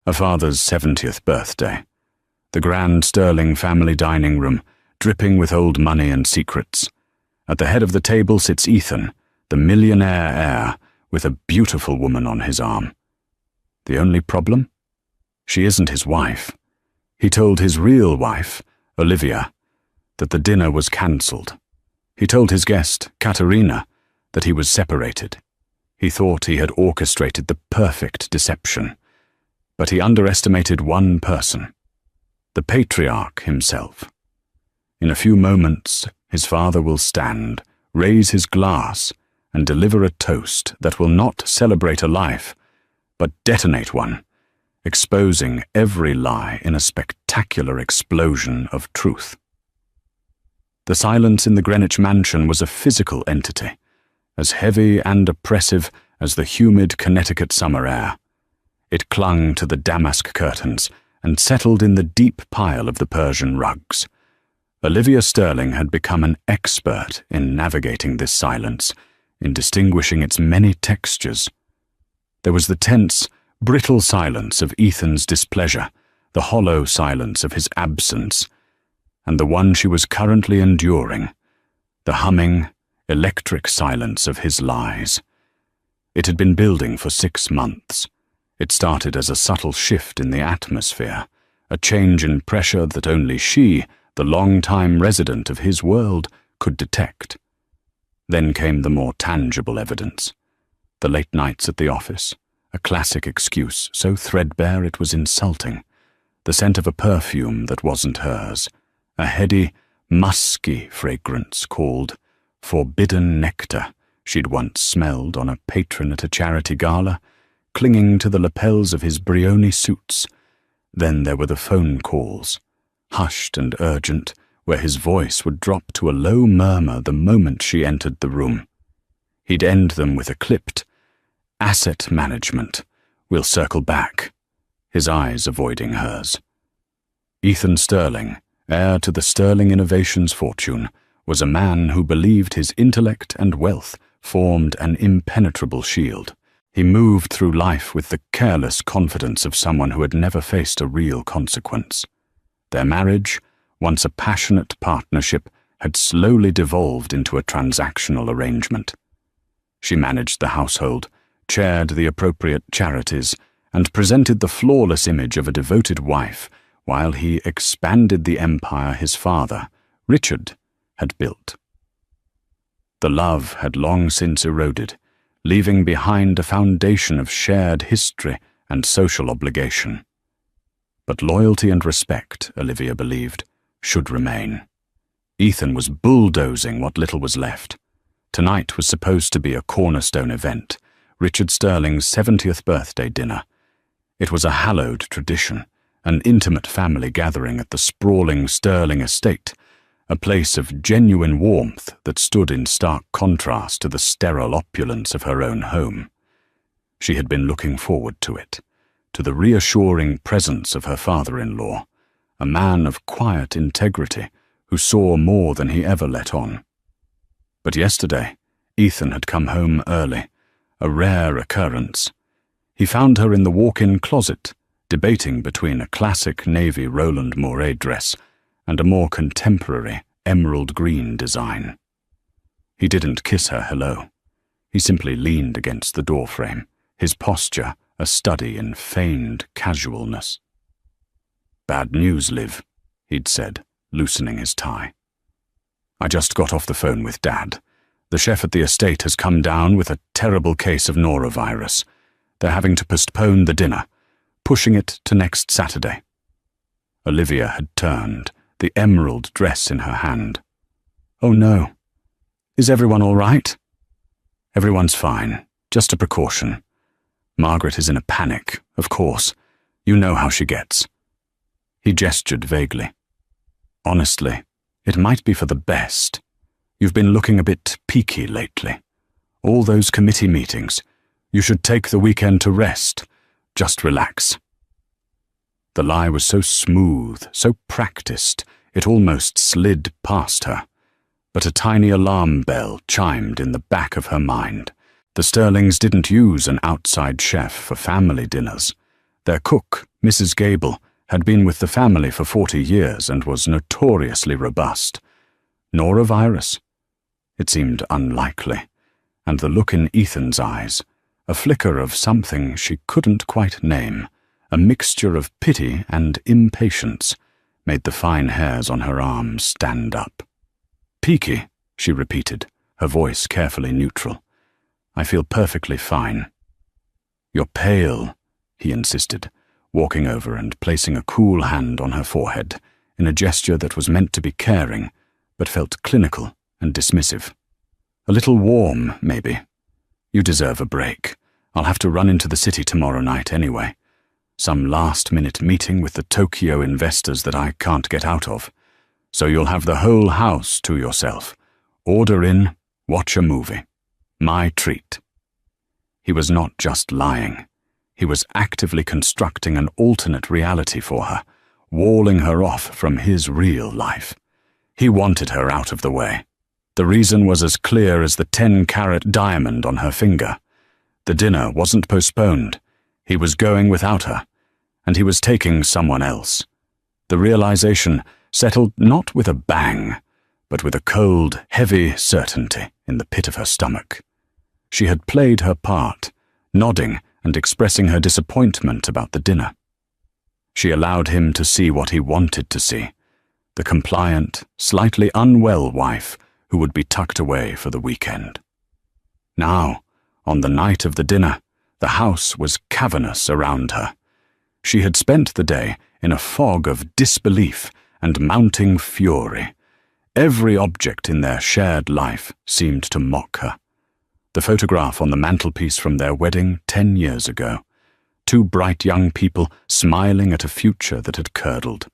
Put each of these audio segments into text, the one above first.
Her father's 70th birthday. The grand Sterling family dining room, dripping with old money and secrets. At the head of the table sits Ethan, the millionaire heir, with a beautiful woman on his arm. The only problem? She isn't his wife. He told his real wife, Olivia, that the dinner was cancelled. He told his guest, Katerina, that he was separated. He thought he had orchestrated the perfect deception. But he underestimated one person, the patriarch himself. In a few moments, his father will stand, raise his glass, and deliver a toast that will not celebrate a life, but detonate one, exposing every lie in a spectacular explosion of truth. The silence in the Greenwich mansion was a physical entity, as heavy and oppressive as the humid Connecticut summer air. It clung to the damask curtains and settled in the deep pile of the Persian rugs. Olivia Sterling had become an expert in navigating this silence, in distinguishing its many textures. There was the tense, brittle silence of Ethan's displeasure, the hollow silence of his absence, and the one she was currently enduring, the humming, electric silence of his lies. It had been building for 6 months. It started as a subtle shift in the atmosphere, a change in pressure that only she, the long-time resident of his world, could detect. Then came the more tangible evidence. The late nights at the office, a classic excuse so threadbare it was insulting. The scent of a perfume that wasn't hers, a heady, musky fragrance called forbidden nectar she'd once smelled on a patron at a charity gala, clinging to the lapels of his Brioni suits. Then there were the phone calls, hushed and urgent, where his voice would drop to a low murmur the moment she entered the room. He'd end them with a clipped, "Asset management. We'll circle back," his eyes avoiding hers. Ethan Sterling, heir to the Sterling Innovations fortune, was a man who believed his intellect and wealth formed an impenetrable shield. He moved through life with the careless confidence of someone who had never faced a real consequence. Their marriage, once a passionate partnership, had slowly devolved into a transactional arrangement. She managed the household, chaired the appropriate charities, and presented the flawless image of a devoted wife, while he expanded the empire his father, Richard, had built. The love had long since eroded, leaving behind a foundation of shared history and social obligation. But loyalty and respect, Olivia believed, should remain. Ethan was bulldozing what little was left. Tonight was supposed to be a cornerstone event, Richard Sterling's 70th birthday dinner. It was a hallowed tradition, an intimate family gathering at the sprawling Sterling estate, a place of genuine warmth that stood in stark contrast to the sterile opulence of her own home. She had been looking forward to it, to the reassuring presence of her father-in-law, a man of quiet integrity who saw more than he ever let on. But yesterday, Ethan had come home early, a rare occurrence. He found her in the walk-in closet, debating between a classic navy Roland Moray dress and a more contemporary emerald green design. He didn't kiss her hello. He simply leaned against the doorframe, his posture a study in feigned casualness. "Bad news, Liv," he'd said, loosening his tie. "I just got off the phone with Dad. The chef at the estate has come down with a terrible case of norovirus. They're having to postpone the dinner, pushing it to next Saturday." Olivia had turned, the emerald dress in her hand. "Oh no. Is everyone all right?" "Everyone's fine. Just a precaution. Margaret is in a panic, of course. You know how she gets." He gestured vaguely. "Honestly, it might be for the best. You've been looking a bit peaky lately. All those committee meetings. You should take the weekend to rest. Just relax." The lie was so smooth, so practiced, it almost slid past her. But a tiny alarm bell chimed in the back of her mind. The Sterlings didn't use an outside chef for family dinners. Their cook, Mrs. Gable had been with the family for 40 years and was notoriously robust. Nor a virus. It seemed unlikely, and the look in Ethan's eyes, a flicker of something she couldn't quite name, a mixture of pity and impatience, made the fine hairs on her arms stand up. "Peaky," she repeated, her voice carefully neutral. "I feel perfectly fine." "You're pale," he insisted, walking over and placing a cool hand on her forehead, in a gesture that was meant to be caring, but felt clinical and dismissive. "A little warm, maybe. You deserve a break. I'll have to run into the city tomorrow night anyway. Some last-minute meeting with the Tokyo investors that I can't get out of. So you'll have the whole house to yourself. Order in, watch a movie. My treat." He was not just lying. He was actively constructing an alternate reality for her, walling her off from his real life. He wanted her out of the way. The reason was as clear as the 10-carat diamond on her finger. The dinner wasn't postponed. He was going without her, and he was taking someone else. The realization settled not with a bang, but with a cold, heavy certainty in the pit of her stomach. She had played her part, nodding and expressing her disappointment about the dinner. She allowed him to see what he wanted to see, the compliant, slightly unwell wife who would be tucked away for the weekend. Now, on the night of the dinner, the house was cavernous around her. She had spent the day in a fog of disbelief and mounting fury. Every object in their shared life seemed to mock her. The photograph on the mantelpiece from their wedding 10 years ago. 2 bright young people smiling at a future that had curdled.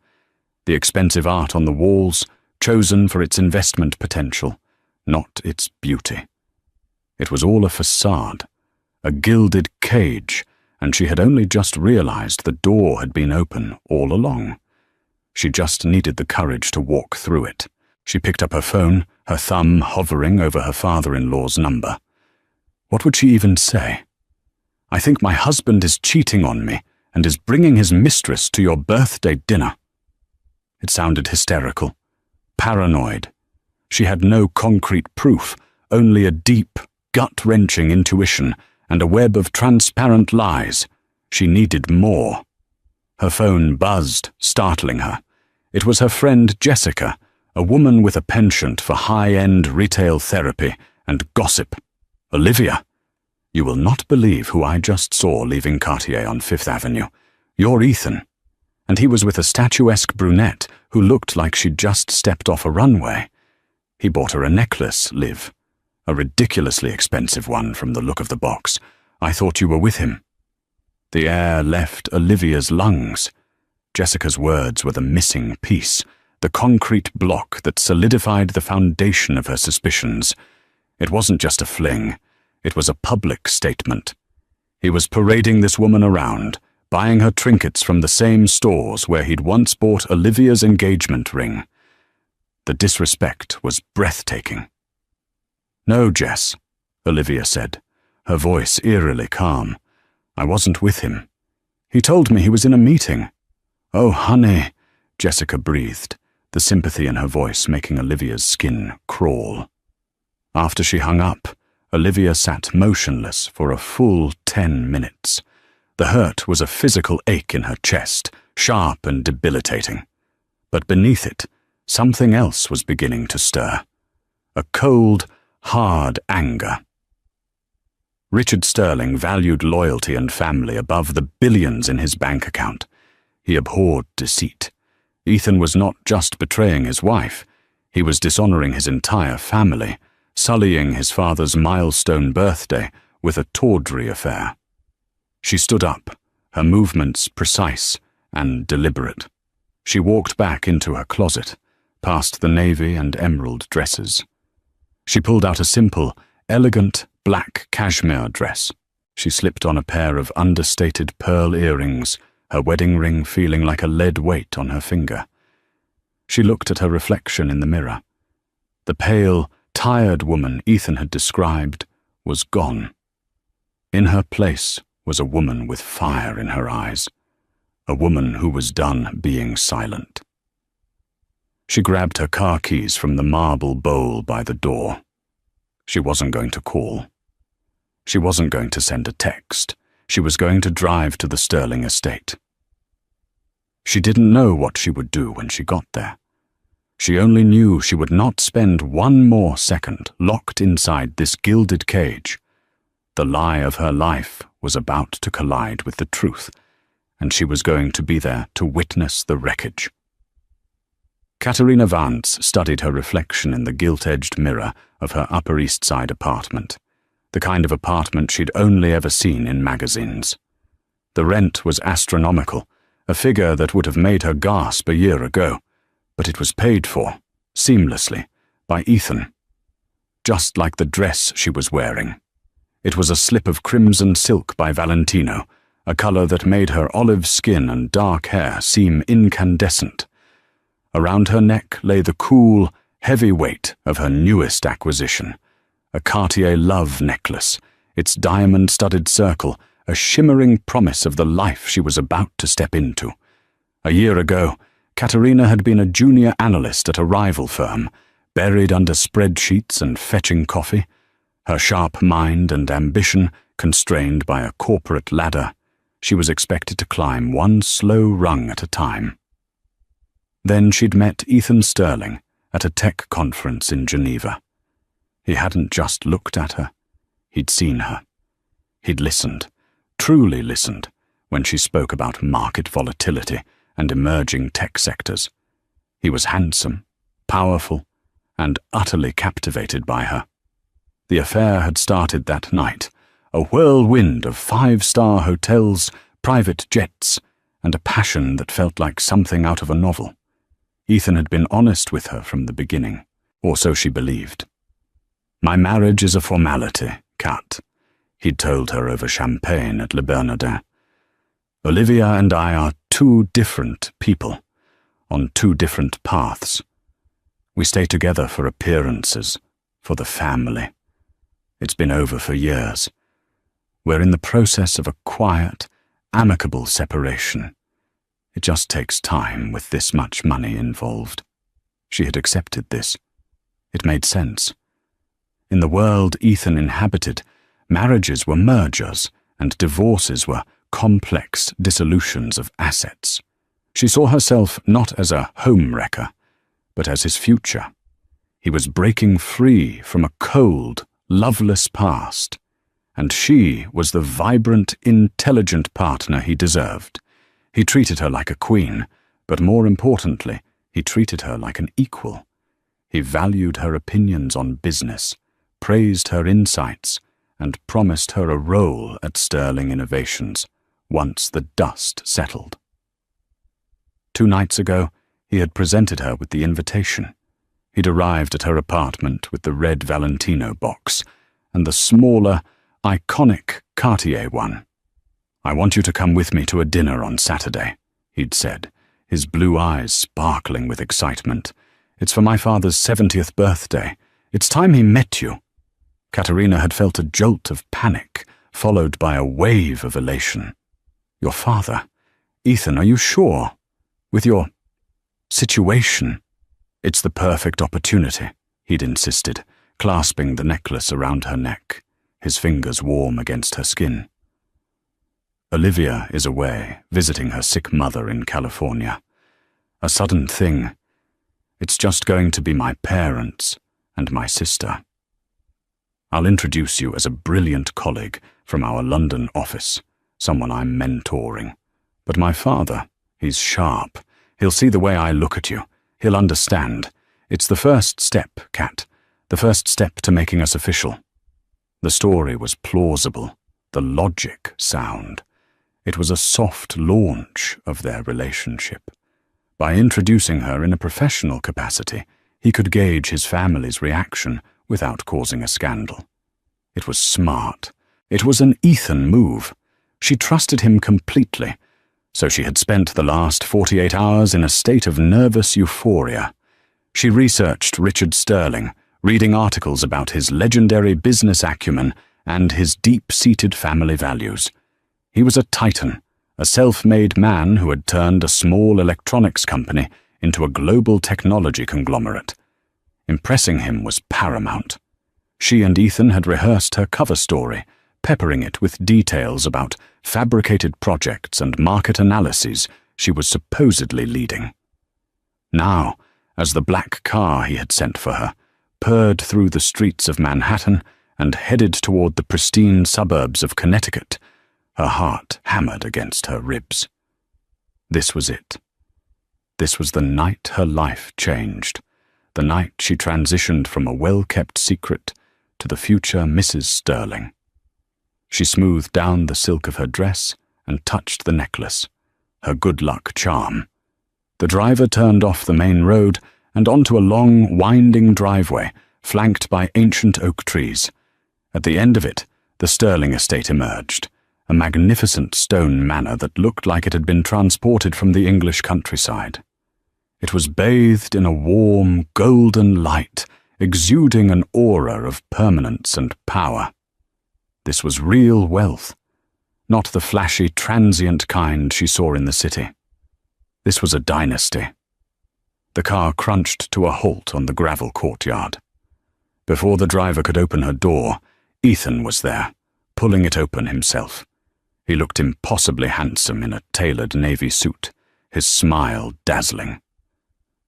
The expensive art on the walls, chosen for its investment potential, not its beauty. It was all a facade, a gilded cage, and she had only just realized the door had been open all along. She just needed the courage to walk through it. She picked up her phone, her thumb hovering over her father-in-law's number. What would she even say? "I think my husband is cheating on me and is bringing his mistress to your birthday dinner." It sounded hysterical, paranoid. She had no concrete proof, only a deep, gut-wrenching intuition and a web of transparent lies. She needed more. Her phone buzzed, startling her. It was her friend Jessica, a woman with a penchant for high-end retail therapy and gossip. "Olivia, you will not believe who I just saw leaving Cartier on 5th Avenue. You're Ethan." And he was with a statuesque brunette who looked like she'd just stepped off a runway. He bought her a necklace, Liv. A ridiculously expensive one from the look of the box. "I thought you were with him." The air left Olivia's lungs. Jessica's words were the missing piece, the concrete block that solidified the foundation of her suspicions. It wasn't just a fling. It was a public statement. He was parading this woman around, buying her trinkets from the same stores where he'd once bought Olivia's engagement ring. The disrespect was breathtaking. "No, Jess," Olivia said, her voice eerily calm. "I wasn't with him. He told me he was in a meeting." "Oh, honey," Jessica breathed, the sympathy in her voice making Olivia's skin crawl. After she hung up, Olivia sat motionless for a full 10 minutes. The hurt was a physical ache in her chest, sharp and debilitating. But beneath it, something else was beginning to stir. A cold, hard anger. Richard Sterling valued loyalty and family above the billions in his bank account. He abhorred deceit. Ethan was not just betraying his wife, he was dishonoring his entire family, sullying his father's milestone birthday with a tawdry affair. She stood up, her movements precise and deliberate. She walked back into her closet, past the navy and emerald dresses. She pulled out a simple, elegant black cashmere dress. She slipped on a pair of understated pearl earrings, her wedding ring feeling like a lead weight on her finger. She looked at her reflection in the mirror. The pale, tired woman Ethan had described was gone. In her place was a woman with fire in her eyes, a woman who was done being silent. She grabbed her car keys from the marble bowl by the door. She wasn't going to call. She wasn't going to send a text. She was going to drive to the Sterling estate. She didn't know what she would do when she got there. She only knew she would not spend one more second locked inside this gilded cage. The lie of her life was about to collide with the truth, and she was going to be there to witness the wreckage. Katerina Vance studied her reflection in the gilt-edged mirror of her Upper East Side apartment, the kind of apartment she'd only ever seen in magazines. The rent was astronomical, a figure that would have made her gasp a year ago, but it was paid for, seamlessly, by Ethan. Just like the dress she was wearing. It was a slip of crimson silk by Valentino, a color that made her olive skin and dark hair seem incandescent. Around her neck lay the cool, heavy weight of her newest acquisition, a Cartier love necklace, its diamond-studded circle a shimmering promise of the life she was about to step into. A year ago, Katerina had been a junior analyst at a rival firm, buried under spreadsheets and fetching coffee, her sharp mind and ambition constrained by a corporate ladder. She was expected to climb one slow rung at a time. Then she'd met Ethan Sterling at a tech conference in Geneva. He hadn't just looked at her. He'd seen her. He'd listened, truly listened, when she spoke about market volatility and emerging tech sectors. He was handsome, powerful, and utterly captivated by her. The affair had started that night, a whirlwind of 5-star hotels, private jets, and a passion that felt like something out of a novel. Ethan had been honest with her from the beginning, or so she believed. "My marriage is a formality, Kat," he'd told her over champagne at Le Bernardin. "Olivia and I are two different people, on two different paths. We stay together for appearances, for the family. It's been over for years. We're in the process of a quiet, amicable separation. It just takes time with this much money involved." She had accepted this. It made sense. In the world Ethan inhabited, marriages were mergers, and divorces were complex dissolutions of assets. She saw herself not as a home-wrecker, but as his future. He was breaking free from a cold, loveless past, and she was the vibrant, intelligent partner he deserved. He treated her like a queen, but more importantly, he treated her like an equal. He valued her opinions on business, praised her insights, and promised her a role at Sterling Innovations once the dust settled. 2 nights ago, he had presented her with the invitation. He'd arrived at her apartment with the red Valentino box and the smaller, iconic Cartier one. "I want you to come with me to a dinner on Saturday," he'd said, his blue eyes sparkling with excitement. "It's for my father's 70th birthday. It's time he met you." Katerina had felt a jolt of panic, followed by a wave of elation. "Your father? Ethan, are you sure? With your situation?" "It's the perfect opportunity," he'd insisted, clasping the necklace around her neck, his fingers warm against her skin. "Olivia is away, visiting her sick mother in California. A sudden thing. It's just going to be my parents and my sister. I'll introduce you as a brilliant colleague from our London office, someone I'm mentoring. But my father, he's sharp. He'll see the way I look at you. He'll understand. It's the first step, Kat, the first step to making us official." The story was plausible, the logic sound. It was a soft launch of their relationship. By introducing her in a professional capacity, he could gauge his family's reaction without causing a scandal. It was smart. It was an Ethan move. She trusted him completely, so she had spent the last 48 hours in a state of nervous euphoria. She researched Richard Sterling, reading articles about his legendary business acumen and his deep-seated family values. He was a titan, a self-made man who had turned a small electronics company into a global technology conglomerate. Impressing him was paramount. She and Ethan had rehearsed her cover story, peppering it with details about fabricated projects and market analyses she was supposedly leading. Now, as the black car he had sent for her purred through the streets of Manhattan and headed toward the pristine suburbs of Connecticut, her heart hammered against her ribs. This was it. This was the night her life changed, the night she transitioned from a well-kept secret to the future Mrs. Sterling. She smoothed down the silk of her dress and touched the necklace, her good luck charm. The driver turned off the main road and onto a long, winding driveway flanked by ancient oak trees. At the end of it, the Sterling estate emerged, a magnificent stone manor that looked like it had been transported from the English countryside. It was bathed in a warm, golden light, exuding an aura of permanence and power. This was real wealth, not the flashy, transient kind she saw in the city. This was a dynasty. The car crunched to a halt on the gravel courtyard. Before the driver could open her door, Ethan was there, pulling it open himself. He looked impossibly handsome in a tailored navy suit, his smile dazzling.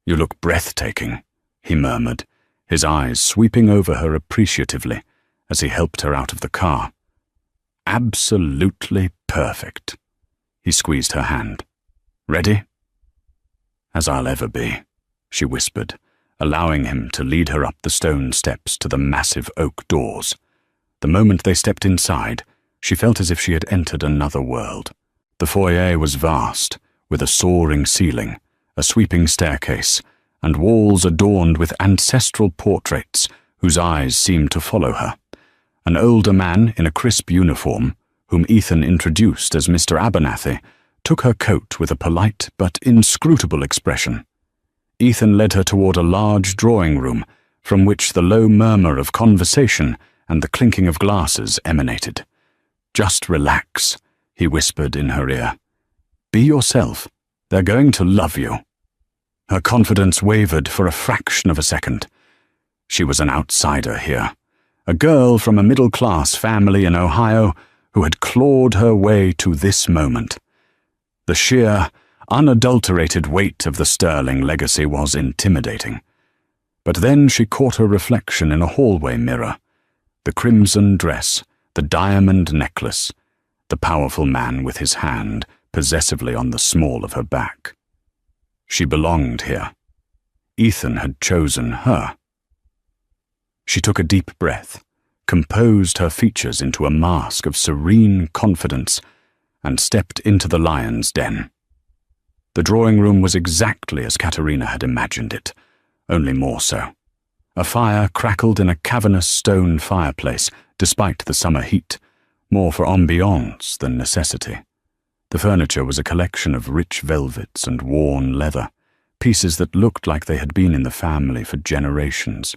"You look breathtaking," he murmured, his eyes sweeping over her appreciatively as he helped her out of the car. "Absolutely perfect." He squeezed her hand. "Ready?" "As I'll ever be," she whispered, allowing him to lead her up the stone steps to the massive oak doors. The moment they stepped inside, she felt as if she had entered another world. The foyer was vast, with a soaring ceiling, a sweeping staircase, and walls adorned with ancestral portraits whose eyes seemed to follow her. An older man in a crisp uniform, whom Ethan introduced as Mr. Abernathy, took her coat with a polite but inscrutable expression. Ethan led her toward a large drawing room from which the low murmur of conversation and the clinking of glasses emanated. "Just relax," he whispered in her ear. "Be yourself. They're going to love you." Her confidence wavered for a fraction of a second. She was an outsider here, a girl from a middle-class family in Ohio who had clawed her way to this moment. The sheer, unadulterated weight of the Sterling legacy was intimidating. But then she caught her reflection in a hallway mirror. The crimson dress, the diamond necklace, the powerful man with his hand possessively on the small of her back. She belonged here. Ethan had chosen her. She took a deep breath, composed her features into a mask of serene confidence, and stepped into the lion's den. The drawing room was exactly as Katerina had imagined it, only more so. A fire crackled in a cavernous stone fireplace, despite the summer heat, more for ambiance than necessity. The furniture was a collection of rich velvets and worn leather, pieces that looked like they had been in the family for generations.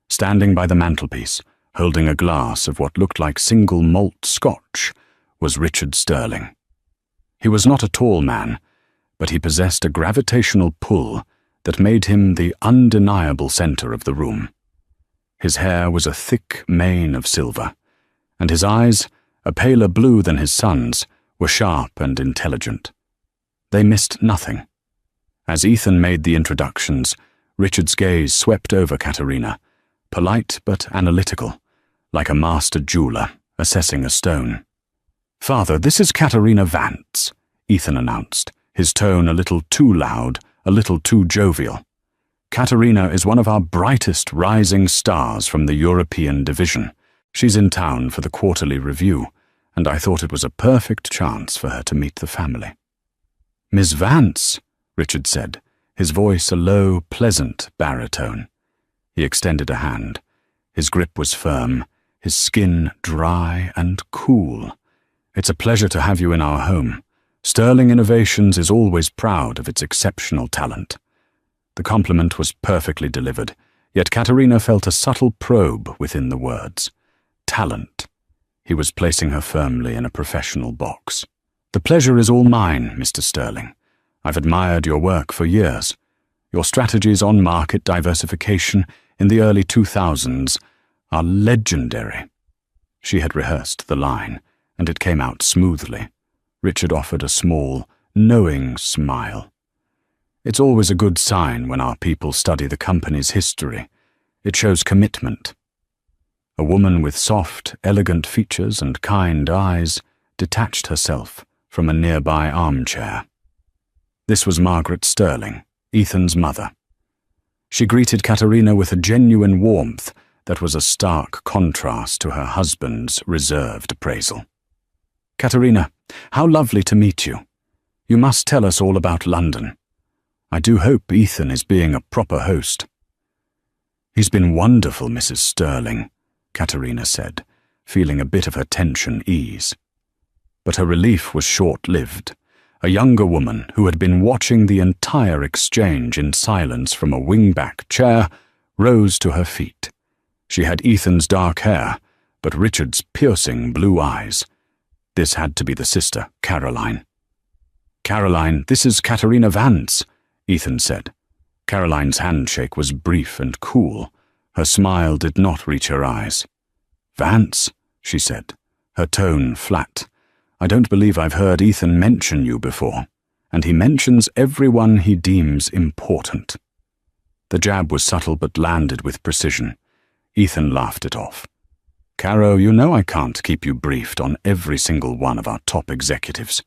Standing by the mantelpiece, holding a glass of what looked like single malt scotch, was Richard Sterling. He was not a tall man, but he possessed a gravitational pull that made him the undeniable center of the room. His hair was a thick mane of silver, and his eyes, a paler blue than his son's, were sharp and intelligent. They missed nothing. As Ethan made the introductions, Richard's gaze swept over Katerina, polite but analytical, like a master jeweler assessing a stone. "Father, this is Katerina Vance," Ethan announced, his tone a little too loud, a little too jovial. "Katerina is one of our brightest rising stars from the European division. She's in town for the quarterly review, and I thought it was a perfect chance for her to meet the family." "Miss Vance," Richard said, his voice a low, pleasant baritone. He extended a hand. His grip was firm, his skin dry and cool. "It's a pleasure to have you in our home. Sterling Innovations is always proud of its exceptional talent." The compliment was perfectly delivered, yet Katerina felt a subtle probe within the words. Talent. He was placing her firmly in a professional box. "The pleasure is all mine, Mr. Sterling. I've admired your work for years. Your strategies on market diversification in the early 2000s are legendary." She had rehearsed the line, and it came out smoothly. Richard offered a small, knowing smile. "It's always a good sign when our people study the company's history. It shows commitment." A woman with soft, elegant features and kind eyes detached herself from a nearby armchair. This was Margaret Sterling, Ethan's mother. She greeted Katerina with a genuine warmth that was a stark contrast to her husband's reserved appraisal. "Katerina, how lovely to meet you. You must tell us all about London. I do hope Ethan is being a proper host." "He's been wonderful, Mrs. Sterling," Katerina said, feeling a bit of her tension ease. But her relief was short-lived. A younger woman who had been watching the entire exchange in silence from a wing-back chair rose to her feet. She had Ethan's dark hair, but Richard's piercing blue eyes. This had to be the sister, Caroline. "Caroline, this is Katerina Vance," Ethan said. Caroline's handshake was brief and cool. Her smile did not reach her eyes. "Vance," she said, her tone flat. "I don't believe I've heard Ethan mention you before, and he mentions everyone he deems important." The jab was subtle but landed with precision. Ethan laughed it off. "Caro, you know I can't keep you briefed on every single one of our top executives.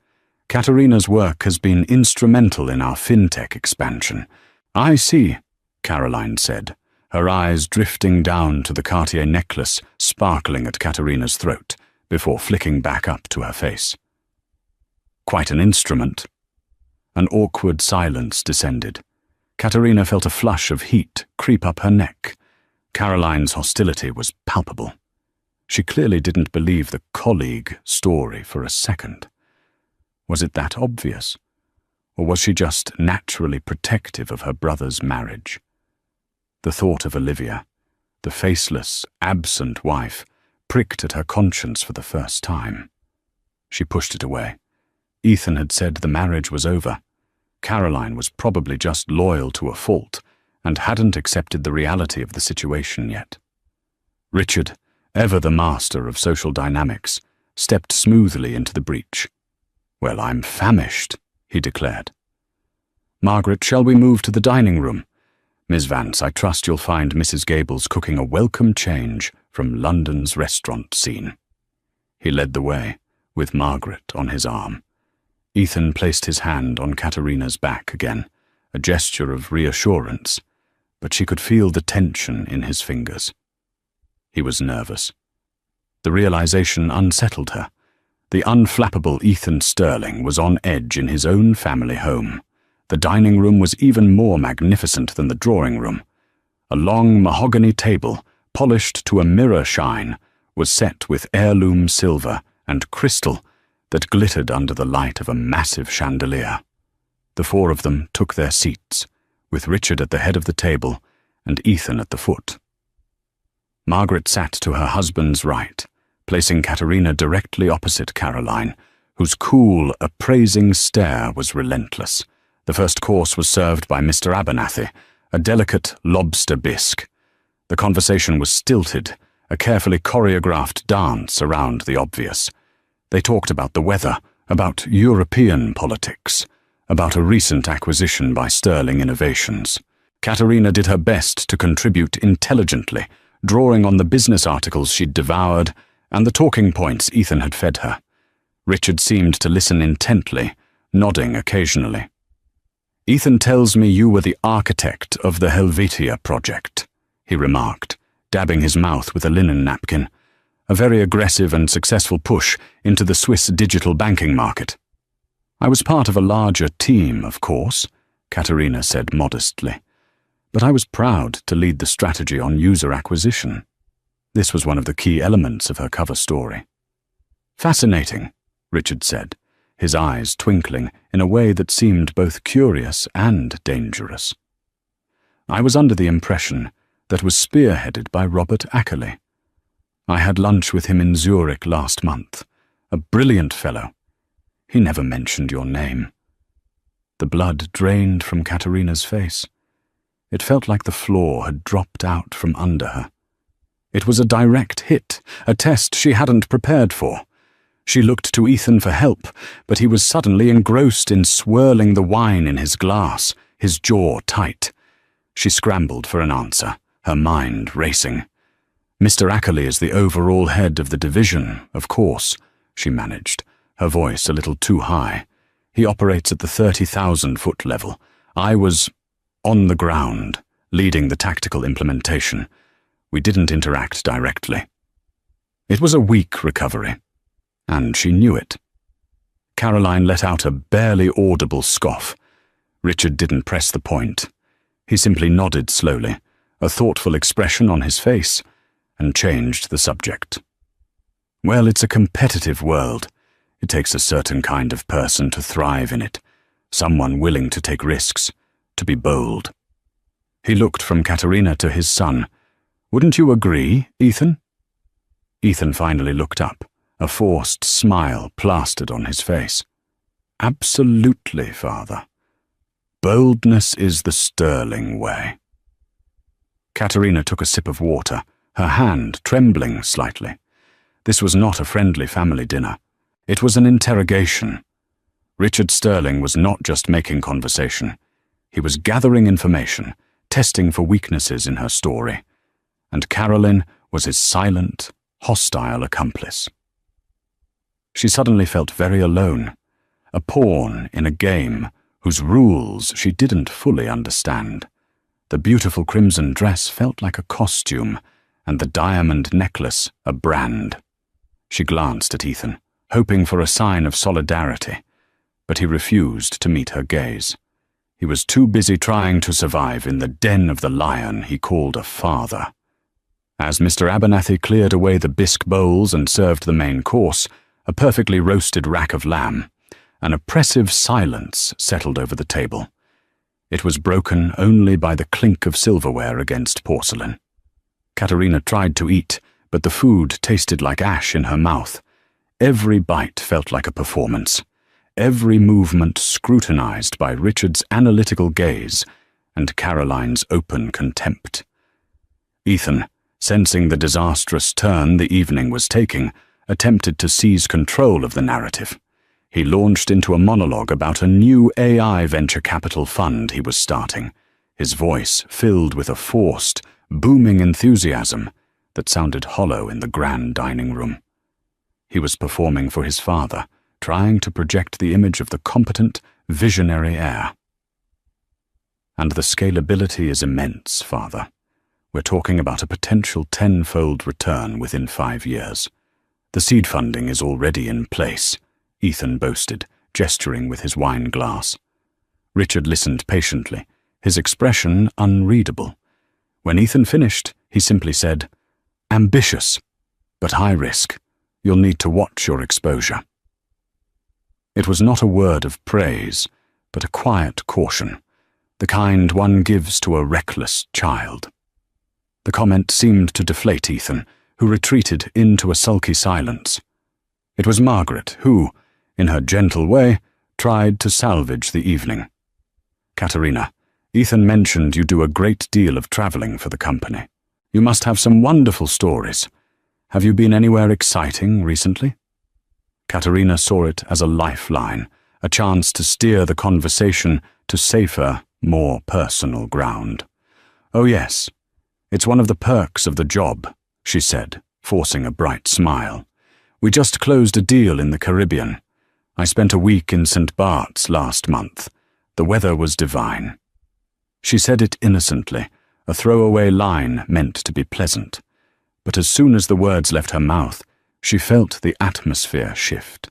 Katerina's work has been instrumental in our fintech expansion." "I see," Caroline said, her eyes drifting down to the Cartier necklace sparkling at Katerina's throat before flicking back up to her face. "Quite an instrument." An awkward silence descended. Katerina felt a flush of heat creep up her neck. Caroline's hostility was palpable. She clearly didn't believe the colleague story for a second. Was it that obvious? Or was she just naturally protective of her brother's marriage? The thought of Olivia, the faceless, absent wife, pricked at her conscience for the first time. She pushed it away. Ethan had said the marriage was over. Caroline was probably just loyal to a fault and hadn't accepted the reality of the situation yet. Richard, ever the master of social dynamics, stepped smoothly into the breach. "Well, I'm famished," he declared. "Margaret, shall we move to the dining room? Miss Vance, I trust you'll find Mrs. Gables cooking a welcome change from London's restaurant scene." He led the way, with Margaret on his arm. Ethan placed his hand on Katerina's back again, a gesture of reassurance, but she could feel the tension in his fingers. He was nervous. The realization unsettled her. The unflappable Ethan Sterling was on edge in his own family home. The dining room was even more magnificent than the drawing room. A long mahogany table, polished to a mirror shine, was set with heirloom silver and crystal that glittered under the light of a massive chandelier. The four of them took their seats, with Richard at the head of the table and Ethan at the foot. Margaret sat to her husband's right, placing Katerina directly opposite Caroline, whose cool, appraising stare was relentless. The first course was served by Mr. Abernathy, a delicate lobster bisque. The conversation was stilted, a carefully choreographed dance around the obvious. They talked about the weather, about European politics, about a recent acquisition by Sterling Innovations. Katerina did her best to contribute intelligently, drawing on the business articles she'd devoured and the talking points Ethan had fed her. Richard seemed to listen intently, nodding occasionally. "Ethan tells me you were the architect of the Helvetia project," he remarked, dabbing his mouth with a linen napkin. "A very aggressive and successful push into the Swiss digital banking market." "I was part of a larger team, of course," Katerina said modestly. "But I was proud to lead the strategy on user acquisition." This was one of the key elements of her cover story. "Fascinating," Richard said, his eyes twinkling in a way that seemed both curious and dangerous. "I was under the impression that was spearheaded by Robert Ackerley. I had lunch with him in Zurich last month. A brilliant fellow. He never mentioned your name." The blood drained from Katerina's face. It felt like the floor had dropped out from under her. It was a direct hit, a test she hadn't prepared for. She looked to Ethan for help, but he was suddenly engrossed in swirling the wine in his glass, his jaw tight. She scrambled for an answer, her mind racing. "Mr. Ackerley is the overall head of the division, of course," she managed, her voice a little too high. "He operates at the 30,000-foot level. I was on the ground, leading the tactical implementation. We didn't interact directly." It was a weak recovery, and she knew it. Caroline let out a barely audible scoff. Richard didn't press the point. He simply nodded slowly, a thoughtful expression on his face, and changed the subject. "Well, it's a competitive world. It takes a certain kind of person to thrive in it, someone willing to take risks, to be bold." He looked from Katerina to his son. "Wouldn't you agree, Ethan?" Ethan finally looked up, a forced smile plastered on his face. "Absolutely, father. Boldness is the sterling way." Katerina took a sip of water, her hand trembling slightly. This was not a friendly family dinner. It was an interrogation. Richard Sterling was not just making conversation. He was gathering information, testing for weaknesses in her story. And Caroline was his silent, hostile accomplice. She suddenly felt very alone, a pawn in a game whose rules she didn't fully understand. The beautiful crimson dress felt like a costume, and the diamond necklace a brand. She glanced at Ethan, hoping for a sign of solidarity, but he refused to meet her gaze. He was too busy trying to survive in the den of the lion he called a father. As Mr. Abernathy cleared away the bisque bowls and served the main course, a perfectly roasted rack of lamb, an oppressive silence settled over the table. It was broken only by the clink of silverware against porcelain. Katerina tried to eat, but the food tasted like ash in her mouth. Every bite felt like a performance, every movement scrutinized by Richard's analytical gaze and Caroline's open contempt. Ethan, sensing the disastrous turn the evening was taking, attempted to seize control of the narrative. He launched into a monologue about a new AI venture capital fund he was starting, his voice filled with a forced, booming enthusiasm that sounded hollow in the grand dining room. He was performing for his father, trying to project the image of the competent, visionary heir. "And the scalability is immense, father. We're talking about a potential 10-fold return within 5 years. The seed funding is already in place," Ethan boasted, gesturing with his wine glass. Richard listened patiently, his expression unreadable. When Ethan finished, he simply said, "Ambitious, but high risk. You'll need to watch your exposure." It was not a word of praise, but a quiet caution, the kind one gives to a reckless child. The comment seemed to deflate Ethan, who retreated into a sulky silence. It was Margaret who, in her gentle way, tried to salvage the evening. "Katerina, Ethan mentioned you do a great deal of traveling for the company. You must have some wonderful stories. Have you been anywhere exciting recently?" Katerina saw it as a lifeline, a chance to steer the conversation to safer, more personal ground. "Oh yes, it's one of the perks of the job," she said, forcing a bright smile. "We just closed a deal in the Caribbean. I spent a week in St. Bart's last month. The weather was divine." She said it innocently, a throwaway line meant to be pleasant. But as soon as the words left her mouth, she felt the atmosphere shift.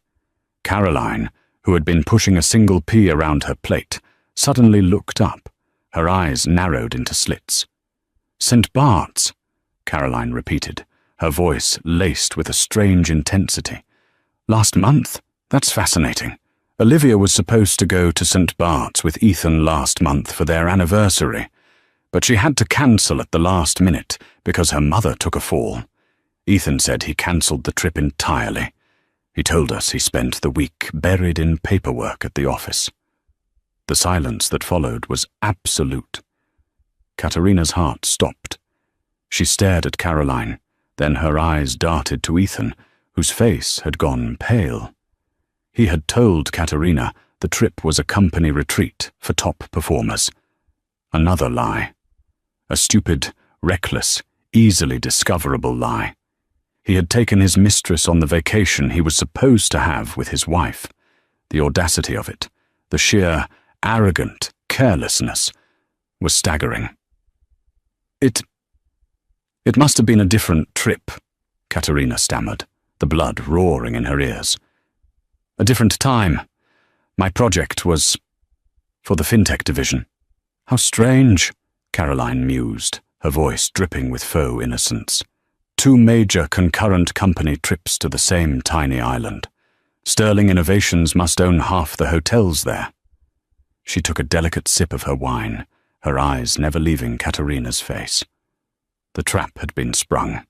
Caroline, who had been pushing a single pea around her plate, suddenly looked up, her eyes narrowed into slits. "St. Bart's," Caroline repeated, her voice laced with a strange intensity. "Last month? That's fascinating. Olivia was supposed to go to St. Bart's with Ethan last month for their anniversary, but she had to cancel at the last minute because her mother took a fall. Ethan said he cancelled the trip entirely. He told us he spent the week buried in paperwork at the office. The silence that followed was absolute. Katerina's heart stopped. She stared at Caroline, then her eyes darted to Ethan, whose face had gone pale. He had told Katerina the trip was a company retreat for top performers. Another lie. A stupid, reckless, easily discoverable lie. He had taken his mistress on the vacation he was supposed to have with his wife. The audacity of it, the sheer, arrogant carelessness, was staggering. It must have been a different trip, Katerina stammered, the blood roaring in her ears. A different time. My project was for the fintech division. How strange, Caroline mused, her voice dripping with faux innocence. 2 major concurrent company trips to the same tiny island. Sterling Innovations must own half the hotels there. She took a delicate sip of her wine, her eyes never leaving Katerina's face. The trap had been sprung.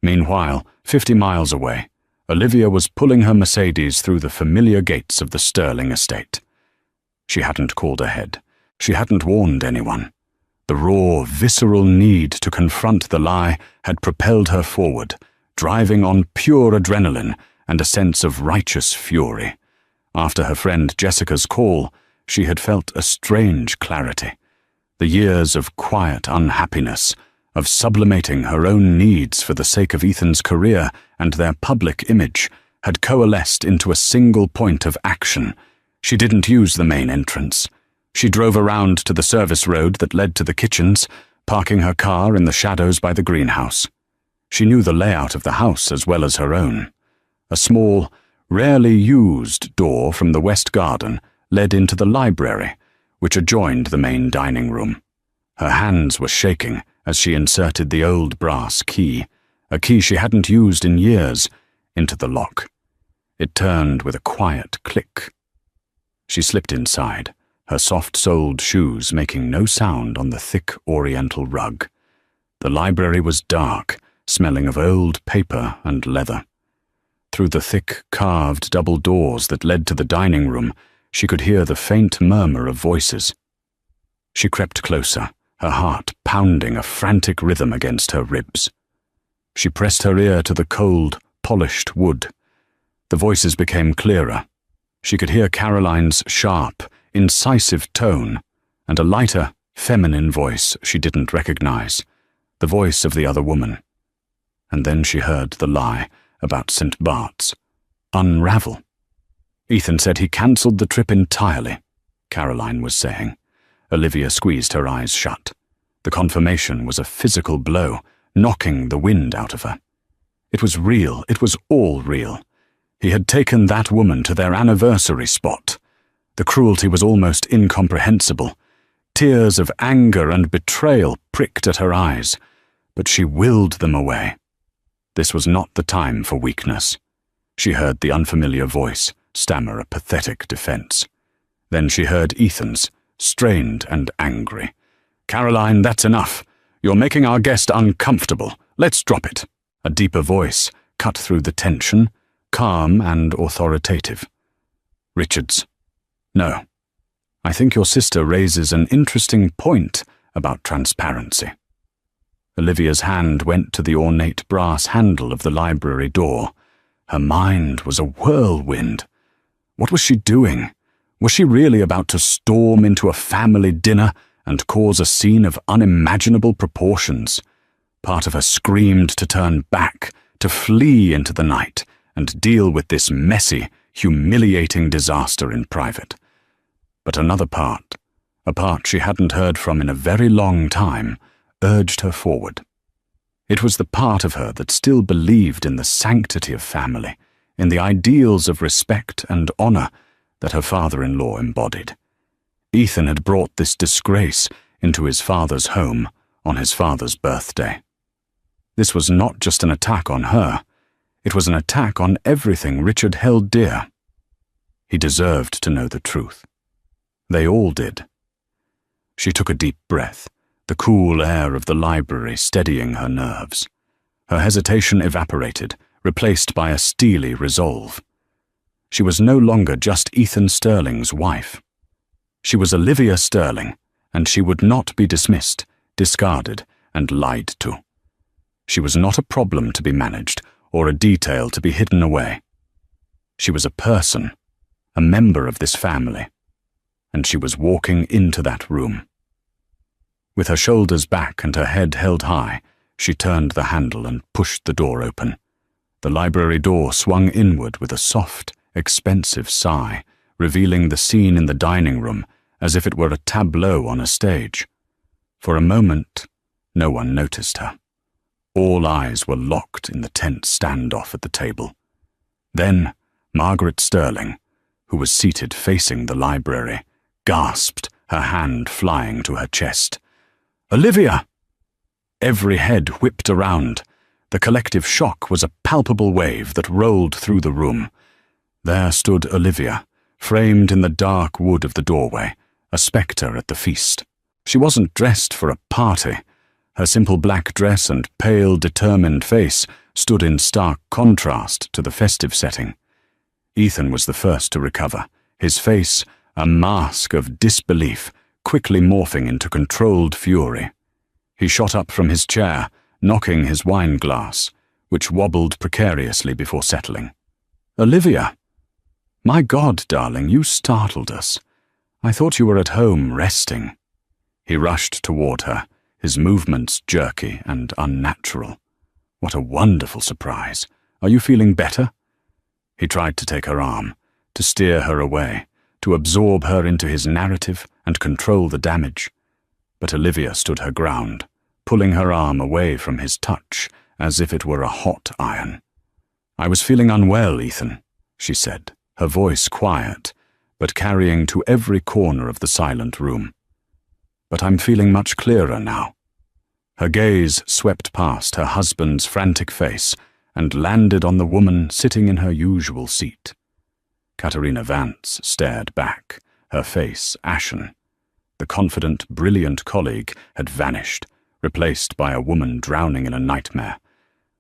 Meanwhile, 50 miles away, Olivia was pulling her Mercedes through the familiar gates of the Sterling estate. She hadn't called ahead. She hadn't warned anyone. The raw, visceral need to confront the lie had propelled her forward, driving on pure adrenaline and a sense of righteous fury. After her friend Jessica's call, she had felt a strange clarity. The years of quiet unhappiness, of sublimating her own needs for the sake of Ethan's career and their public image, had coalesced into a single point of action. She didn't use the main entrance. She drove around to the service road that led to the kitchens, parking her car in the shadows by the greenhouse. She knew the layout of the house as well as her own. A small, rarely used door from the west garden led into the library, which adjoined the main dining room. Her hands were shaking as she inserted the old brass key, a key she hadn't used in years, into the lock. It turned with a quiet click. She slipped inside, her soft-soled shoes making no sound on the thick oriental rug. The library was dark, smelling of old paper and leather. Through the thick, carved double doors that led to the dining room, she could hear the faint murmur of voices. She crept closer, her heart pounding a frantic rhythm against her ribs. She pressed her ear to the cold, polished wood. The voices became clearer. She could hear Caroline's sharp, incisive tone, and a lighter, feminine voice she didn't recognize, the voice of the other woman. And then she heard the lie about St. Bart's unravel. Ethan said he cancelled the trip entirely, Caroline was saying. Olivia squeezed her eyes shut. The confirmation was a physical blow, knocking the wind out of her. It was real. It was all real. He had taken that woman to their anniversary spot. The cruelty was almost incomprehensible. Tears of anger and betrayal pricked at her eyes, but she willed them away. This was not the time for weakness. She heard the unfamiliar voice stammer a pathetic defense. Then she heard Ethan's, strained and angry. "Caroline, that's enough. You're making our guest uncomfortable. Let's drop it." A deeper voice cut through the tension, calm and authoritative. "Richards. No. I think your sister raises an interesting point about transparency." Olivia's hand went to the ornate brass handle of the library door. Her mind was a whirlwind. What was she doing? Was she really about to storm into a family dinner and cause a scene of unimaginable proportions? Part of her screamed to turn back, to flee into the night, and deal with this messy, humiliating disaster in private. But another part, a part she hadn't heard from in a very long time, urged her forward. It was the part of her that still believed in the sanctity of family, in the ideals of respect and honor that her father-in-law embodied. Ethan had brought this disgrace into his father's home on his father's birthday. This was not just an attack on her, it was an attack on everything Richard held dear. He deserved to know the truth. They all did. She took a deep breath, the cool air of the library steadying her nerves. Her hesitation evaporated, replaced by a steely resolve. She was no longer just Ethan Sterling's wife. She was Olivia Sterling, and she would not be dismissed, discarded, and lied to. She was not a problem to be managed or a detail to be hidden away. She was a person, a member of this family, and she was walking into that room. With her shoulders back and her head held high, she turned the handle and pushed the door open. The library door swung inward with a soft, expensive sigh, revealing the scene in the dining room as if it were a tableau on a stage. For a moment, no one noticed her. All eyes were locked in the tense standoff at the table. Then, Margaret Sterling, who was seated facing the library, gasped, her hand flying to her chest. "Olivia!" Every head whipped around. The collective shock was a palpable wave that rolled through the room. There stood Olivia, framed in the dark wood of the doorway, a spectre at the feast. She wasn't dressed for a party. Her simple black dress and pale, determined face stood in stark contrast to the festive setting. Ethan was the first to recover, his face a mask of disbelief, quickly morphing into controlled fury. He shot up from his chair, knocking his wine glass, which wobbled precariously before settling. "Olivia! My God, darling, you startled us. I thought you were at home resting." He rushed toward her, his movements jerky and unnatural. "What a wonderful surprise. Are you feeling better?" He tried to take her arm, to steer her away, to absorb her into his narrative and control the damage. But Olivia stood her ground, pulling her arm away from his touch as if it were a hot iron. "I was feeling unwell, Ethan," she said, her voice quiet, but carrying to every corner of the silent room. "But I'm feeling much clearer now." Her gaze swept past her husband's frantic face and landed on the woman sitting in her usual seat. Katerina Vance stared back, her face ashen. The confident, brilliant colleague had vanished, replaced by a woman drowning in a nightmare.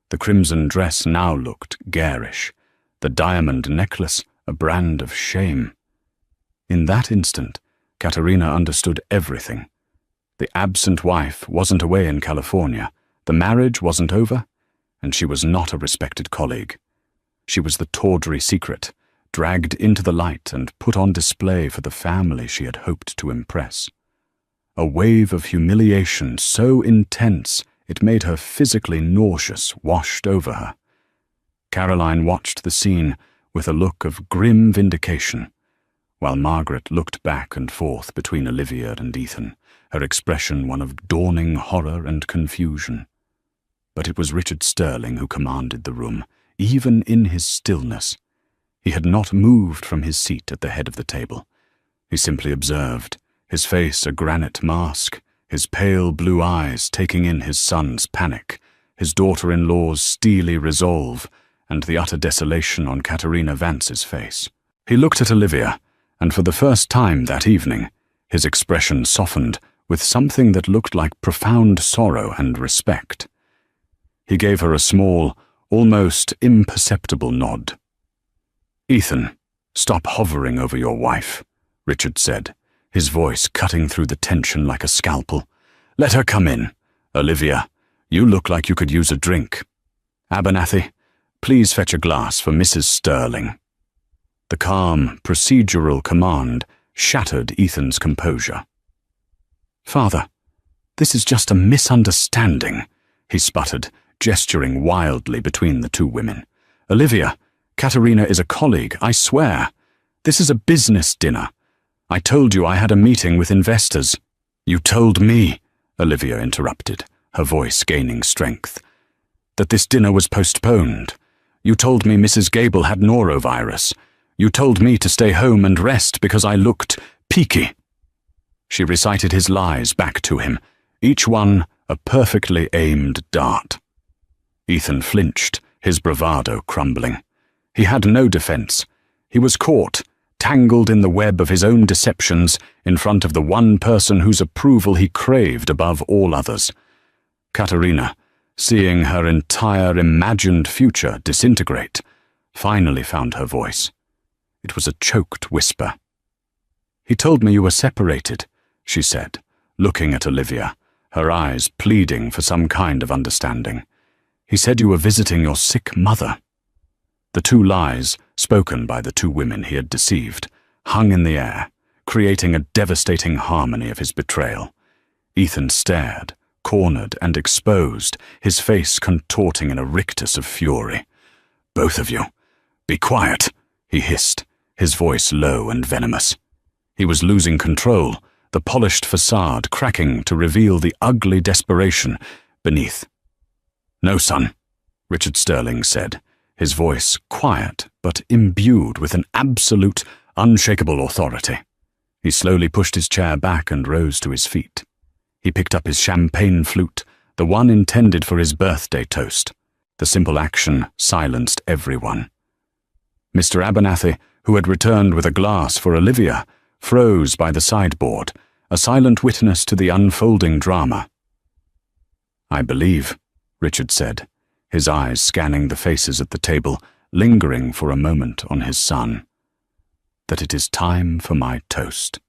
The crimson dress now looked garish, the diamond necklace a brand of shame. In that instant, Katerina understood everything. The absent wife wasn't away in California, the marriage wasn't over, and she was not a respected colleague. She was the tawdry secret, dragged into the light and put on display for the family she had hoped to impress. A wave of humiliation so intense it made her physically nauseous washed over her. Caroline watched the scene with a look of grim vindication, while Margaret looked back and forth between Olivia and Ethan, her expression one of dawning horror and confusion. But it was Richard Sterling who commanded the room, even in his stillness. He had not moved from his seat at the head of the table. He simply observed, his face a granite mask, his pale blue eyes taking in his son's panic, his daughter-in-law's steely resolve, and the utter desolation on Katerina Vance's face. He looked at Olivia, and for the first time that evening, his expression softened with something that looked like profound sorrow and respect. He gave her a small, almost imperceptible nod. "Ethan, stop hovering over your wife," Richard said, his voice cutting through the tension like a scalpel. "Let her come in. Olivia, you look like you could use a drink. Abernathy, please fetch a glass for Mrs. Sterling." The calm, procedural command shattered Ethan's composure. "Father, this is just a misunderstanding," he sputtered, gesturing wildly between the two women. "Olivia, Katerina is a colleague, I swear. This is a business dinner. I told you I had a meeting with investors." "You told me," Olivia interrupted, her voice gaining strength, "that this dinner was postponed. You told me Mrs. Gable had norovirus. You told me to stay home and rest because I looked peaky." She recited his lies back to him, each one a perfectly aimed dart. Ethan flinched, his bravado crumbling. He had no defense. He was caught, tangled in the web of his own deceptions in front of the one person whose approval he craved above all others. Katerina, seeing her entire imagined future disintegrate, finally found her voice. It was a choked whisper. "He told me you were separated," she said, looking at Olivia, her eyes pleading for some kind of understanding. "He said you were visiting your sick mother." The two lies, spoken by the two women he had deceived, hung in the air, creating a devastating harmony of his betrayal. Ethan stared, cornered and exposed, his face contorting in a rictus of fury. "Both of you, be quiet," he hissed, his voice low and venomous. He was losing control, the polished facade cracking to reveal the ugly desperation beneath. "No, son," Richard Sterling said, his voice quiet but imbued with an absolute, unshakable authority. He slowly pushed his chair back and rose to his feet. He picked up his champagne flute, the one intended for his birthday toast. The simple action silenced everyone. Mr. Abernathy, who had returned with a glass for Olivia, froze by the sideboard, a silent witness to the unfolding drama. "I believe," Richard said, his eyes scanning the faces at the table, lingering for a moment on his son, "that it is time for my toast."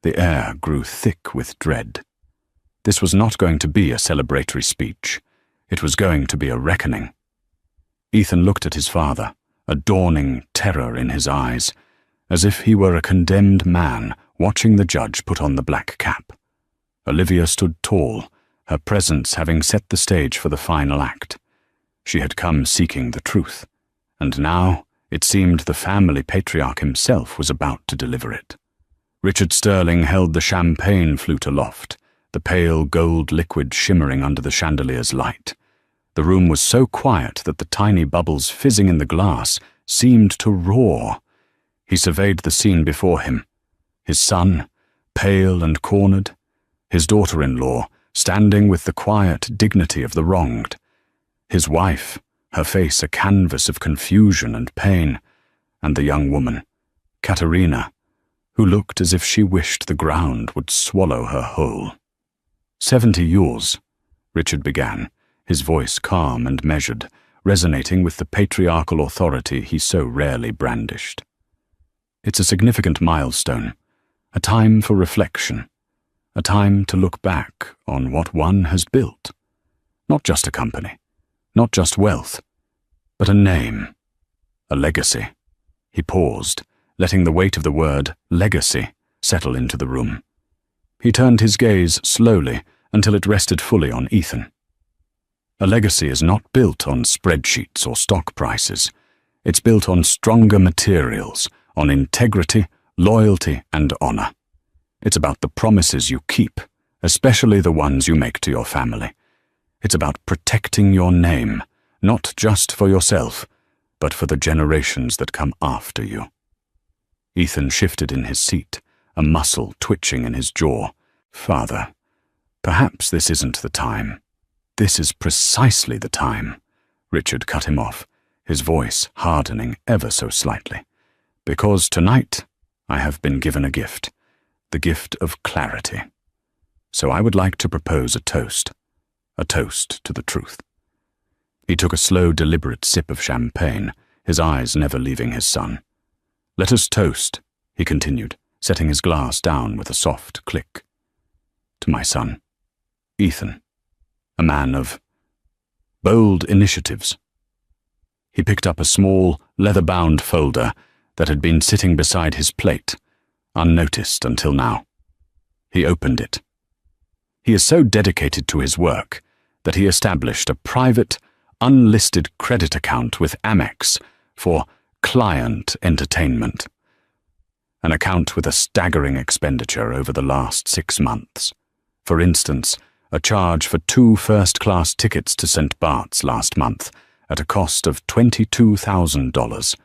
The air grew thick with dread. This was not going to be a celebratory speech. It was going to be a reckoning. Ethan looked at his father, a dawning terror in his eyes, as if he were a condemned man watching the judge put on the black cap. Olivia stood tall, her presence having set the stage for the final act. She had come seeking the truth, and now it seemed the family patriarch himself was about to deliver it. Richard Sterling held the champagne flute aloft, the pale gold liquid shimmering under the chandelier's light. The room was so quiet that the tiny bubbles fizzing in the glass seemed to roar. He surveyed the scene before him. His son, pale and cornered, his daughter-in-law, standing with the quiet dignity of the wronged, his wife, her face a canvas of confusion and pain, and the young woman, Katerina, who looked as if she wished the ground would swallow her whole. 70 years, Richard began, his voice calm and measured, resonating with the patriarchal authority he so rarely brandished. "It's a significant milestone, a time for reflection, a time to look back on what one has built. Not just a company, not just wealth, but a name, a legacy." He paused, letting the weight of the word legacy settle into the room. He turned his gaze slowly until it rested fully on Ethan. A legacy is not built on spreadsheets or stock prices. It's built on stronger materials, on integrity, loyalty, and honor. It's about the promises you keep, especially the ones you make to your family. It's about protecting your name, not just for yourself, but for the generations that come after you. Ethan shifted in his seat, a muscle twitching in his jaw. "Father, perhaps this isn't the time." "This is precisely the time," Richard cut him off, his voice hardening ever so slightly. "Because tonight I have been given a gift, the gift of clarity. So I would like to propose a toast to the truth." He took a slow, deliberate sip of champagne, his eyes never leaving his son. "Let us toast," he continued, setting his glass down with a soft click. "To my son, Ethan, a man of bold initiatives." He picked up a small, leather-bound folder that had been sitting beside his plate, unnoticed until now. He opened it. He is so dedicated to his work that he established a private, unlisted credit account with Amex for client entertainment, an account with a staggering expenditure over the last 6 months. For instance, a charge for 2 first-class tickets to St. Bart's last month at a cost of $22,000,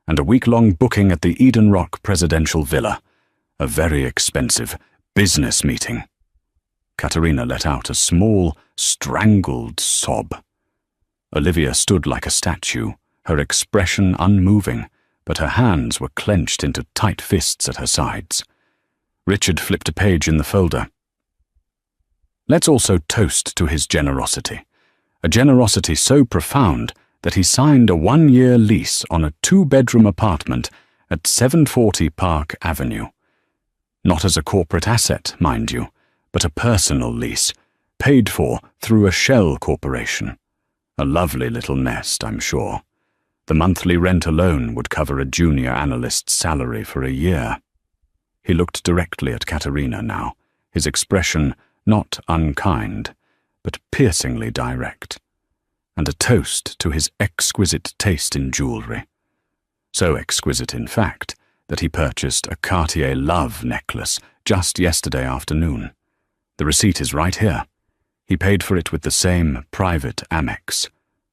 and a week-long booking at the Eden Rock Presidential Villa, a very expensive business meeting. Katerina let out a small, strangled sob. Olivia stood like a statue, her expression unmoving, but her hands were clenched into tight fists at her sides. Richard flipped a page in the folder. Let's also toast to his generosity. A generosity so profound that he signed a 1-year lease on a 2-bedroom apartment at 740 Park Avenue. Not as a corporate asset, mind you, but a personal lease, paid for through a shell corporation. A lovely little nest, I'm sure. The monthly rent alone would cover a junior analyst's salary for a year. He looked directly at Katerina now, his expression not unkind, but piercingly direct, and a toast to his exquisite taste in jewellery. So exquisite, in fact, that he purchased a Cartier Love necklace just yesterday afternoon. The receipt is right here. He paid for it with the same private Amex.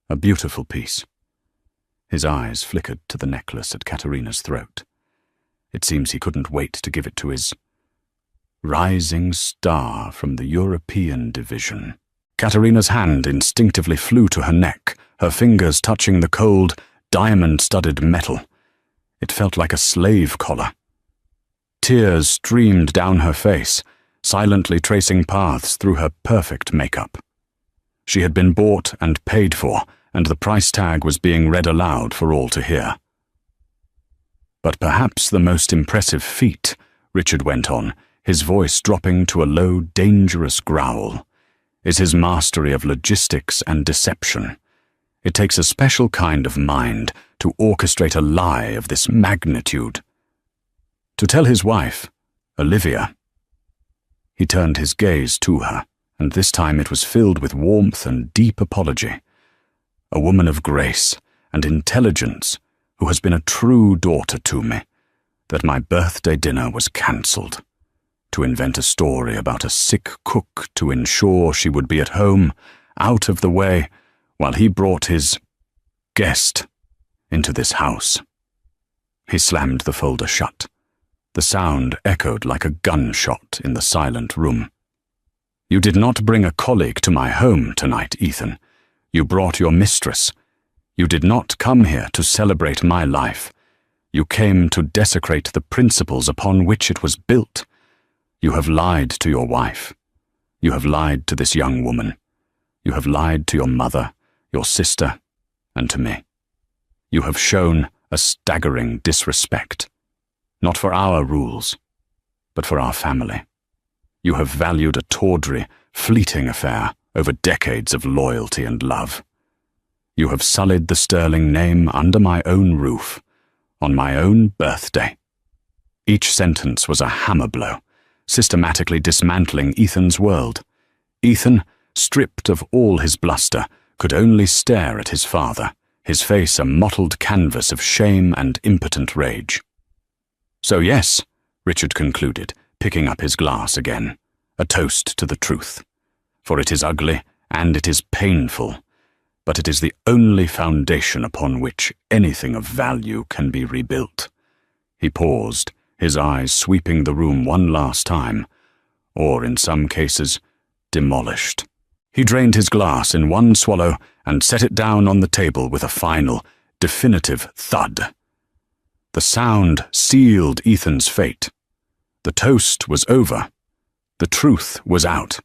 A beautiful piece. His eyes flickered to the necklace at Katerina's throat. It seems he couldn't wait to give it to his rising star from the European division. Katerina's hand instinctively flew to her neck, her fingers touching the cold, diamond-studded metal. It felt like a slave collar. Tears streamed down her face, silently tracing paths through her perfect makeup. She had been bought and paid for, and the price tag was being read aloud for all to hear. But perhaps the most impressive feat, Richard went on, his voice dropping to a low, dangerous growl, is his mastery of logistics and deception. It takes a special kind of mind to orchestrate a lie of this magnitude. To tell his wife, Olivia. He turned his gaze to her, and this time it was filled with warmth and deep apology. A woman of grace and intelligence who has been a true daughter to me, that my birthday dinner was cancelled. To invent a story about a sick cook to ensure she would be at home, out of the way, while he brought his guest into this house. He slammed the folder shut. The sound echoed like a gunshot in the silent room. You did not bring a colleague to my home tonight, Ethan. You brought your mistress. You did not come here to celebrate my life. You came to desecrate the principles upon which it was built. You have lied to your wife. You have lied to this young woman. You have lied to your mother, your sister, and to me. You have shown a staggering disrespect, not for our rules, but for our family. You have valued a tawdry, fleeting affair over decades of loyalty and love. You have sullied the sterling name under my own roof, on my own birthday. Each sentence was a hammer blow, systematically dismantling Ethan's world. Ethan, stripped of all his bluster, could only stare at his father, his face a mottled canvas of shame and impotent rage. So yes, Richard concluded, picking up his glass again, a toast to the truth. For it is ugly and it is painful, but it is the only foundation upon which anything of value can be rebuilt. He paused, his eyes sweeping the room one last time, or in some cases, demolished. He drained his glass in one swallow and set it down on the table with a final, definitive thud. The sound sealed Ethan's fate. The toast was over. The truth was out.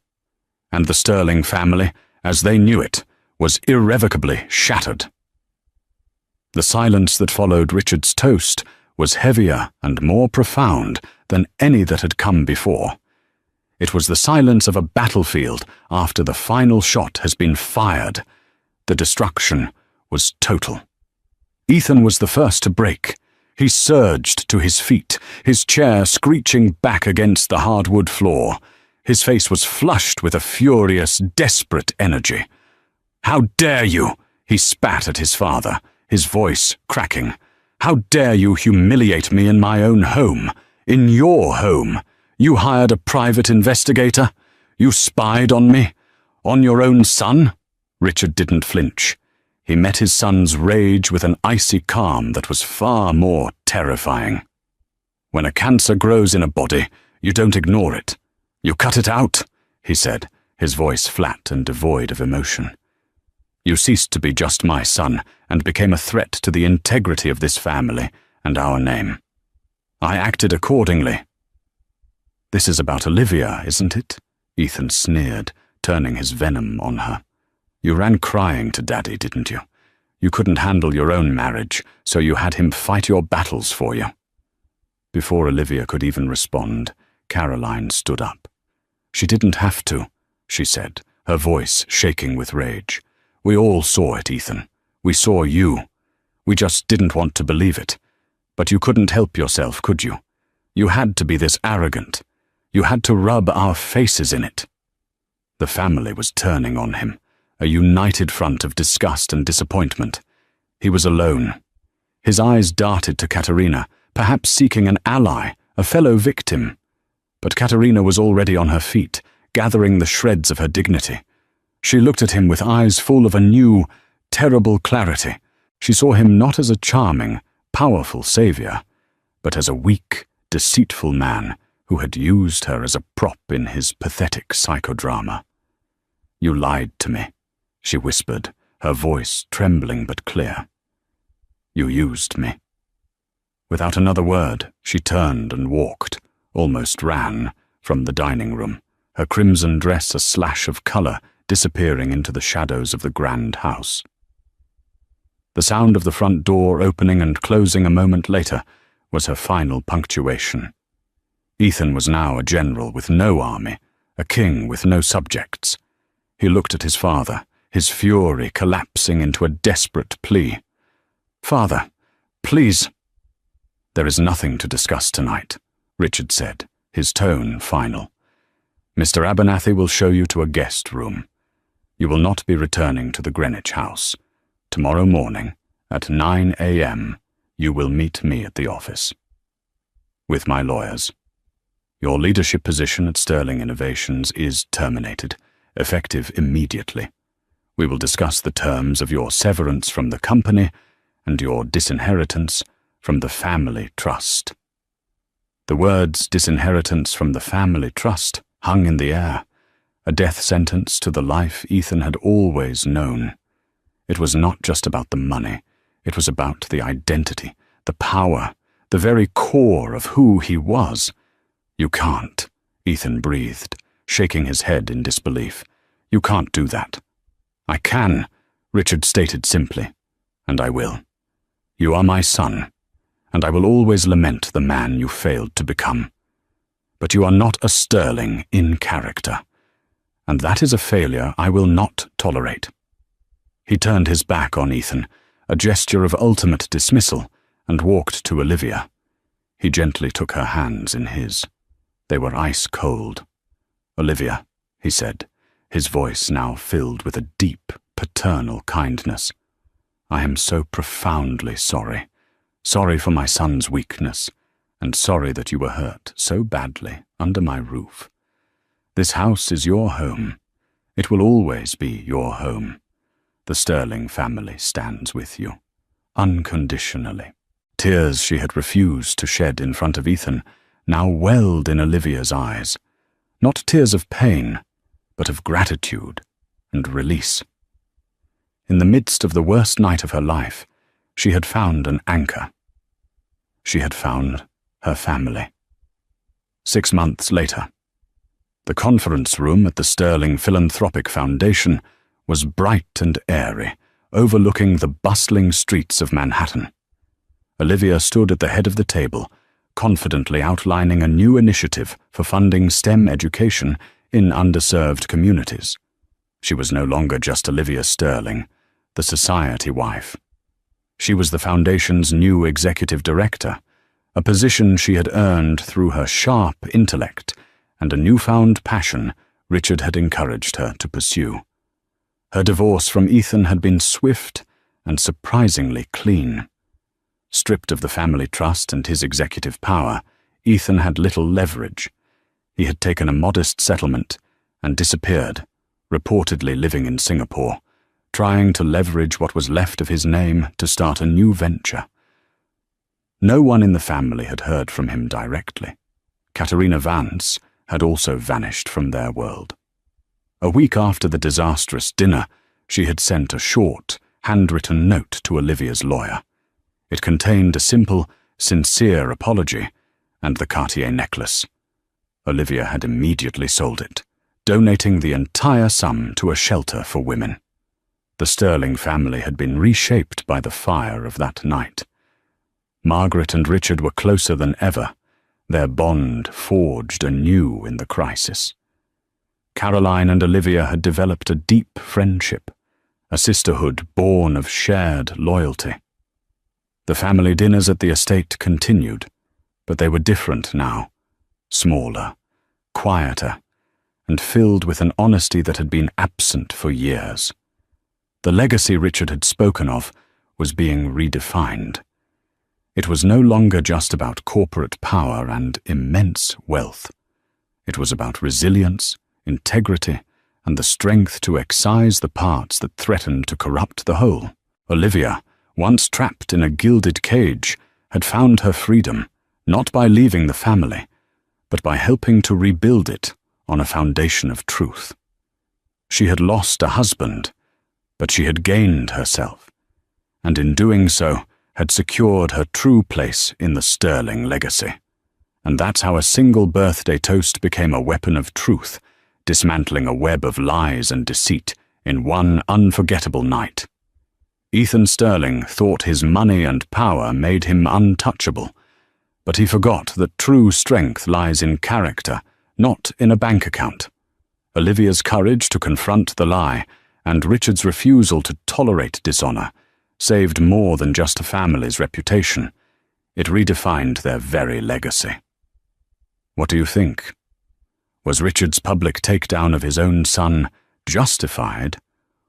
And the Sterling family, as they knew it, was irrevocably shattered. The silence that followed Richard's toast was heavier and more profound than any that had come before. It was the silence of a battlefield after the final shot has been fired. The destruction was total. Ethan was the first to break. He surged to his feet, his chair screeching back against the hardwood floor. His face was flushed with a furious, desperate energy. "How dare you?" he spat at his father, his voice cracking. "How dare you humiliate me in my own home? In your home? You hired a private investigator? You spied on me? On your own son?" Richard didn't flinch. He met his son's rage with an icy calm that was far more terrifying. "When a cancer grows in a body, you don't ignore it. You cut it out," he said, his voice flat and devoid of emotion. "You ceased to be just my son and became a threat to the integrity of this family and our name. I acted accordingly." "This is about Olivia, isn't it?" Ethan sneered, turning his venom on her. "You ran crying to Daddy, didn't you? You couldn't handle your own marriage, so you had him fight your battles for you." Before Olivia could even respond, Caroline stood up. "She didn't have to," she said, her voice shaking with rage. "We all saw it, Ethan. We saw you. We just didn't want to believe it. But you couldn't help yourself, could you? You had to be this arrogant. You had to rub our faces in it." The family was turning on him, a united front of disgust and disappointment. He was alone. His eyes darted to Katerina, perhaps seeking an ally, a fellow victim. But Katerina was already on her feet, gathering the shreds of her dignity. She looked at him with eyes full of a new, terrible clarity. She saw him not as a charming, powerful savior, but as a weak, deceitful man who had used her as a prop in his pathetic psychodrama. "You lied to me," she whispered, her voice trembling but clear. "You used me." Without another word, she turned and walked, almost ran, from the dining room, her crimson dress a slash of colour disappearing into the shadows of the grand house. The sound of the front door opening and closing a moment later was her final punctuation. Ethan was now a general with no army, a king with no subjects. He looked at his father, his fury collapsing into a desperate plea. "Father, please." "There is nothing to discuss tonight," Richard said, his tone final. "Mr. Abernathy will show you to a guest room. You will not be returning to the Greenwich house. Tomorrow morning, at 9 a.m., you will meet me at the office. With my lawyers. Your leadership position at Sterling Innovations is terminated, effective immediately. We will discuss the terms of your severance from the company and your disinheritance from the family trust." The words disinheritance from the family trust hung in the air, a death sentence to the life Ethan had always known. It was not just about the money, it was about the identity, the power, the very core of who he was. "You can't," Ethan breathed, shaking his head in disbelief. "You can't do that." "I can," Richard stated simply, "and I will. You are my son, and I will always lament the man you failed to become. But you are not a Sterling in character, and that is a failure I will not tolerate." He turned his back on Ethan, a gesture of ultimate dismissal, and walked to Olivia. He gently took her hands in his. They were ice cold. "Olivia," he said, his voice now filled with a deep, paternal kindness. "I am so profoundly sorry. Sorry for my son's weakness, and sorry that you were hurt so badly under my roof. This house is your home. It will always be your home. The Sterling family stands with you, unconditionally." Tears she had refused to shed in front of Ethan now welled in Olivia's eyes, not tears of pain, but of gratitude and release. In the midst of the worst night of her life, she had found an anchor. She had found her family. 6 months later, the conference room at the Sterling Philanthropic Foundation was bright and airy, overlooking the bustling streets of Manhattan. Olivia stood at the head of the table, confidently outlining a new initiative for funding STEM education in underserved communities. She was no longer just Olivia Sterling, the society wife. She was the foundation's new executive director, a position she had earned through her sharp intellect and a newfound passion Richard had encouraged her to pursue. Her divorce from Ethan had been swift and surprisingly clean. Stripped of the family trust and his executive power, Ethan had little leverage. He had taken a modest settlement and disappeared, reportedly living in Singapore, trying to leverage what was left of his name to start a new venture. No one in the family had heard from him directly. Katerina Vance had also vanished from their world. A week after the disastrous dinner, she had sent a short, handwritten note to Olivia's lawyer. It contained a simple, sincere apology and the Cartier necklace. Olivia had immediately sold it, donating the entire sum to a shelter for women. The Sterling family had been reshaped by the fire of that night. Margaret and Richard were closer than ever, their bond forged anew in the crisis. Caroline and Olivia had developed a deep friendship, a sisterhood born of shared loyalty. The family dinners at the estate continued, but they were different now, smaller, quieter, and filled with an honesty that had been absent for years. The legacy Richard had spoken of was being redefined. It was no longer just about corporate power and immense wealth. It was about resilience, integrity, and the strength to excise the parts that threatened to corrupt the whole. Olivia, once trapped in a gilded cage, had found her freedom, not by leaving the family, but by helping to rebuild it on a foundation of truth. She had lost a husband, but she had gained herself, and in doing so had secured her true place in the Sterling legacy. And that's how a single birthday toast became a weapon of truth, dismantling a web of lies and deceit in one unforgettable night. Ethan Sterling thought his money and power made him untouchable, but he forgot that true strength lies in character, not in a bank account. Olivia's courage to confront the lie and Richard's refusal to tolerate dishonor saved more than just a family's reputation. It redefined their very legacy. What do you think? Was Richard's public takedown of his own son justified,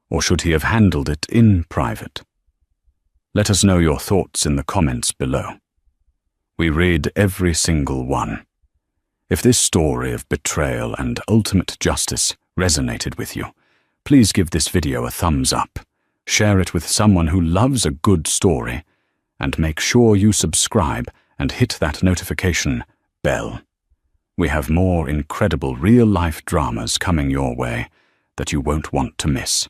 or should he have handled it in private? Let us know your thoughts in the comments below. We read every single one. If this story of betrayal and ultimate justice resonated with you, please give this video a thumbs up, share it with someone who loves a good story, and make sure you subscribe and hit that notification bell. We have more incredible real-life dramas coming your way that you won't want to miss.